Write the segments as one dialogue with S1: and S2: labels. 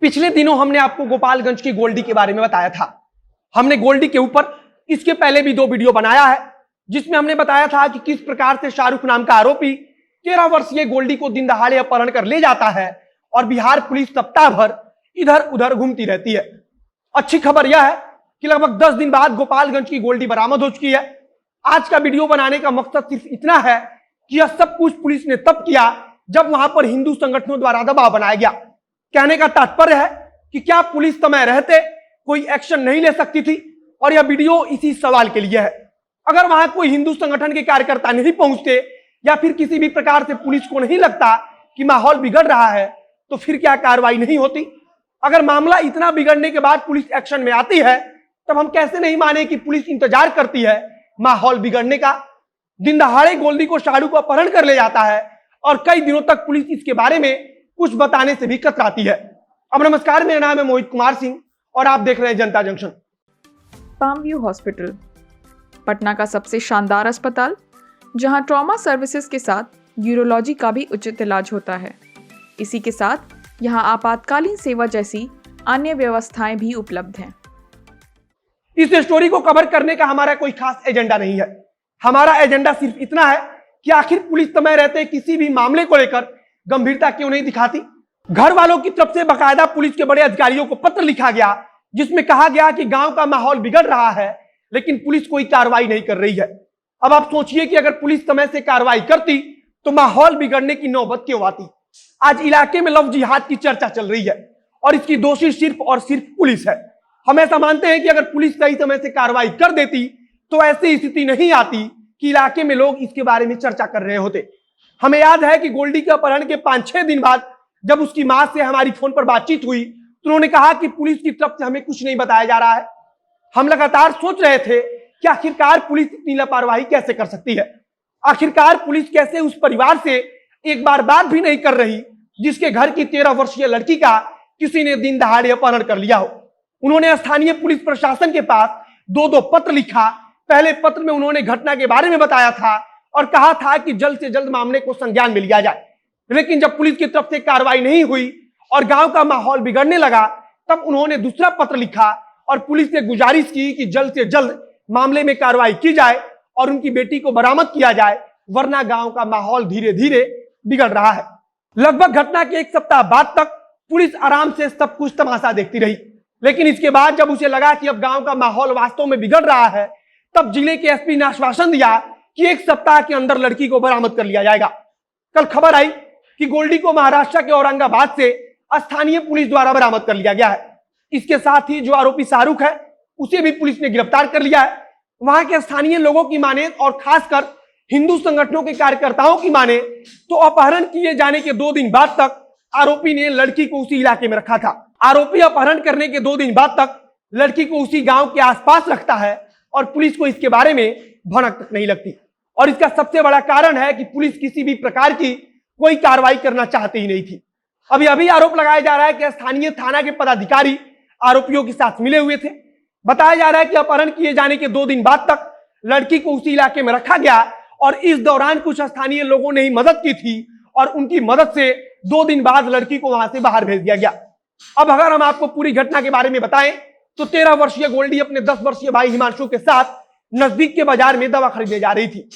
S1: पिछले दिनों हमने आपको गोपालगंज की गोल्डी के बारे में बताया था। हमने गोल्डी के ऊपर इसके पहले भी 2 वीडियो बनाया है, जिसमें हमने बताया था कि किस प्रकार से शाहरुख नाम का आरोपी 13 वर्षीय गोल्डी को दिन दहाड़े अपहरण कर ले जाता है और बिहार पुलिस सप्ताह भर इधर उधर घूमती रहती है। अच्छी खबर यह है कि लगभग 10 दिन बाद गोपालगंज की गोल्डी बरामद हो चुकी है। आज का वीडियो बनाने का मकसद सिर्फ इतना है कि यह सब कुछ पुलिस ने तब किया जब वहां पर हिंदू संगठनों द्वारा दबाव बनाया गया। कहने का तात्पर्य है कि क्या पुलिस समय रहते कोई एक्शन नहीं ले सकती थी, और यह वीडियो इसी सवाल के लिए है। अगर वहां कोई हिंदू संगठन के कार्यकर्ता नहीं पहुंचते या फिर किसी भी प्रकार से पुलिस को नहीं लगता कि माहौल बिगड़ रहा है, तो फिर क्या कार्रवाई नहीं होती? अगर मामला इतना बिगड़ने के बाद पुलिस एक्शन में आती है, तब हम कैसे नहीं माने कि पुलिस इंतजार करती है माहौल बिगड़ने का। दिन दहाड़े गोल्डी को शाहरुख को अपहरण कर ले जाता है और कई दिनों तक पुलिस इसके बारे में कुछ बताने से भी कतराती है। अब नमस्कार, मेरा नाम है मोहित कुमार सिंह और आप देख रहे हैं जनता junction.
S2: Palm view hospital, Patna का सबसे शानदार अस्पताल, जहां ट्रॉमा सर्विसेज के साथ यूरोलॉजी का भी उचित इलाज होता है। इसी के साथ यहां आपातकालीन सेवा जैसी अन्य व्यवस्थाएं भी उपलब्ध हैं।
S1: इस स्टोरी को कवर करने का हमारा कोई खास एजेंडा नहीं है। हमारा एजेंडा सिर्फ इतना है कि आखिर पुलिस समय रहते किसी भी मामले को लेकर गंभीरता क्यों नहीं दिखाती। घर वालों की तरफ से बाकायदा पुलिस के बड़े अधिकारियों को पत्र लिखा गया, जिसमें कहा गया कि गांव का माहौल बिगड़ रहा है, लेकिन पुलिस कोई कार्रवाई नहीं कर रही है। अब आप सोचिए कि अगर पुलिस समय से कार्रवाई करती तो माहौल बिगड़ने की नौबत क्यों आती। आज इलाके में लव जिहाद की चर्चा चल रही है और इसकी दोषी सिर्फ और सिर्फ पुलिस है। हम ऐसा मानते हैं कि अगर पुलिस सही समय से कार्रवाई कर देती तो ऐसी स्थिति नहीं आती कि इलाके में लोग इसके बारे में चर्चा कर रहे होते। हमें याद है कि गोल्डी के अपहरण के 5-6 दिन बाद जब उसकी मां से हमारी फोन पर बातचीत हुई तो उन्होंने कहा कि पुलिस की तरफ से हमें कुछ नहीं बताया जा रहा है। हम लगातार सोच रहे थे कि आखिरकार पुलिस इतनी लापरवाही कैसे कर सकती है। आखिरकार पुलिस कैसे उस परिवार से एक बार बात भी नहीं कर रही जिसके घर की 13 वर्षीय लड़की का किसी ने दिन दहाड़े अपहरण कर लिया हो। उन्होंने स्थानीय पुलिस प्रशासन के पास 2 पत्र लिखा। पहले पत्र में उन्होंने घटना के बारे में बताया था और कहा था कि जल्द से जल्द मामले को संज्ञान में लिया जाए, लेकिन जब पुलिस की तरफ से कार्रवाई नहीं हुई और गांव का माहौल बिगड़ने लगा, तब उन्होंने दूसरा पत्र लिखा और पुलिस से गुजारिश की कि जल्द से जल्द मामले में कार्रवाई की जाए और उनकी बेटी को बरामद किया जाए, वरना गांव का माहौल धीरे धीरे बिगड़ रहा है। लगभग घटना के 1 सप्ताह बाद तक पुलिस आराम से सब कुछ तमाशा देखती रही, लेकिन इसके बाद जब उसे लगा कि अब गांव का माहौल वास्तव में बिगड़ रहा है, तब जिले के एसपी ने आश्वासन दिया कि 1 सप्ताह के अंदर लड़की को बरामद कर लिया जाएगा। कल खबर आई कि गोल्डी को महाराष्ट्र के औरंगाबाद से स्थानीय पुलिस द्वारा बरामद कर लिया गया है। इसके साथ ही जो आरोपी शाहरुख है, उसे भी पुलिस ने गिरफ्तार कर लिया है। वहां के स्थानीय लोगों की माने और खासकर हिंदू संगठनों के कार्यकर्ताओं की माने तो अपहरण किए जाने के 2 दिन बाद तक आरोपी ने लड़की को उसी इलाके में रखा था। आरोपी अपहरण करने के 2 दिन बाद तक लड़की को उसी गांव के आसपास रखता है और पुलिस को इसके बारे में भनक तक नहीं लगती। और इसका सबसे बड़ा कारण है कि पुलिस किसी भी प्रकार की कोई कार्रवाई करना चाहती ही नहीं थी। अभी आरोप लगाया जा रहा है कि स्थानीय थाना के पदाधिकारी आरोपियों के साथ मिले हुए थे। बताया जा रहा है कि अपहरण किए जाने के 2 दिन बाद तक लड़की को उसी इलाके में रखा गया और इस दौरान कुछ स्थानीय लोगों ने ही मदद की थी और उनकी मदद से 2 दिन बाद लड़की को वहां से बाहर भेज दिया गया। अब अगर हम आपको पूरी घटना के बारे में बताएं तो 13 वर्षीय गोल्डी अपने 10 वर्षीय भाई हिमांशु के साथ नजदीक के बाजार में दवा खरीदने जा रही थी।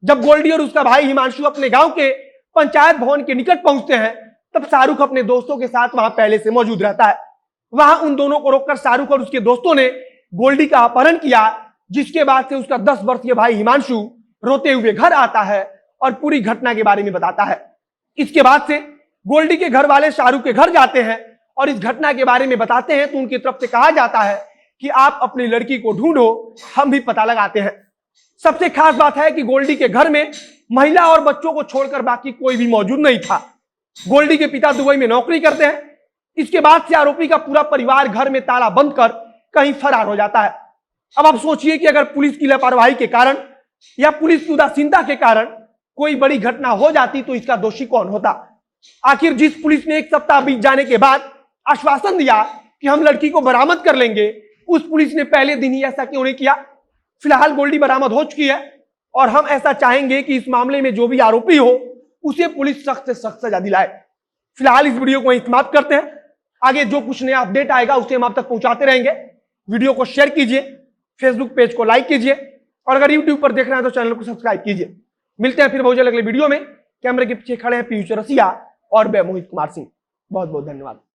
S1: जब गोल्डी और उसका भाई हिमांशु अपने गांव के पंचायत भवन के निकट पहुंचते हैं, तब शाहरुख अपने दोस्तों के साथ वहां पहले से मौजूद रहता है। वहां उन दोनों को रोककर शाहरुख और उसके दोस्तों ने गोल्डी का अपहरण किया, जिसके बाद से उसका 10 वर्षीय भाई हिमांशु रोते हुए घर आता है और पूरी घटना के बारे में बताता है। इसके बाद से गोल्डी के घर वाले शाहरुख के घर जाते हैं और इस घटना के बारे में बताते हैं, तो उनकी तरफ से कहा जाता है कि आप अपनी लड़की को ढूंढो, हम भी पता लगाते हैं। सबसे खास बात है कि गोल्डी के घर में महिला और बच्चों को छोड़कर बाकी कोई भी मौजूद नहीं था। गोल्डी के पिता दुबई में नौकरी करते हैं। इसके बाद से आरोपी का पूरा परिवार घर में ताला बंद कर कहीं फरार हो जाता है। अब आप सोचिए कि अगर पुलिस की लापरवाही के कारण या पुलिस की उदासीनता के कारण कोई बड़ी घटना हो जाती तो इसका दोषी कौन होता। आखिर जिस पुलिस ने 1 सप्ताह बीत जाने के बाद आश्वासन दिया कि हम लड़की को बरामद कर लेंगे, उस पुलिस ने पहले दिन ही ऐसा क्यों नहीं किया। फिलहाल गोल्डी बरामद हो चुकी है और हम ऐसा चाहेंगे कि इस मामले में जो भी आरोपी हो उसे पुलिस सख्त से सख्त सजा दिलाए। फिलहाल इस वीडियो को यहीं समाप्त करते हैं। आगे जो कुछ नया अपडेट आएगा उसे हम आप तक पहुंचाते रहेंगे। वीडियो को शेयर कीजिए, फेसबुक पेज को लाइक कीजिए और अगर यूट्यूब पर देख रहे हैं तो चैनल को सब्सक्राइब कीजिए। मिलते हैं फिर बहुत जल्द अगले वीडियो में। कैमरे के पीछे खड़े हैं पीयूष रसिया और मैं मोहित कुमार सिंह। बहुत बहुत धन्यवाद।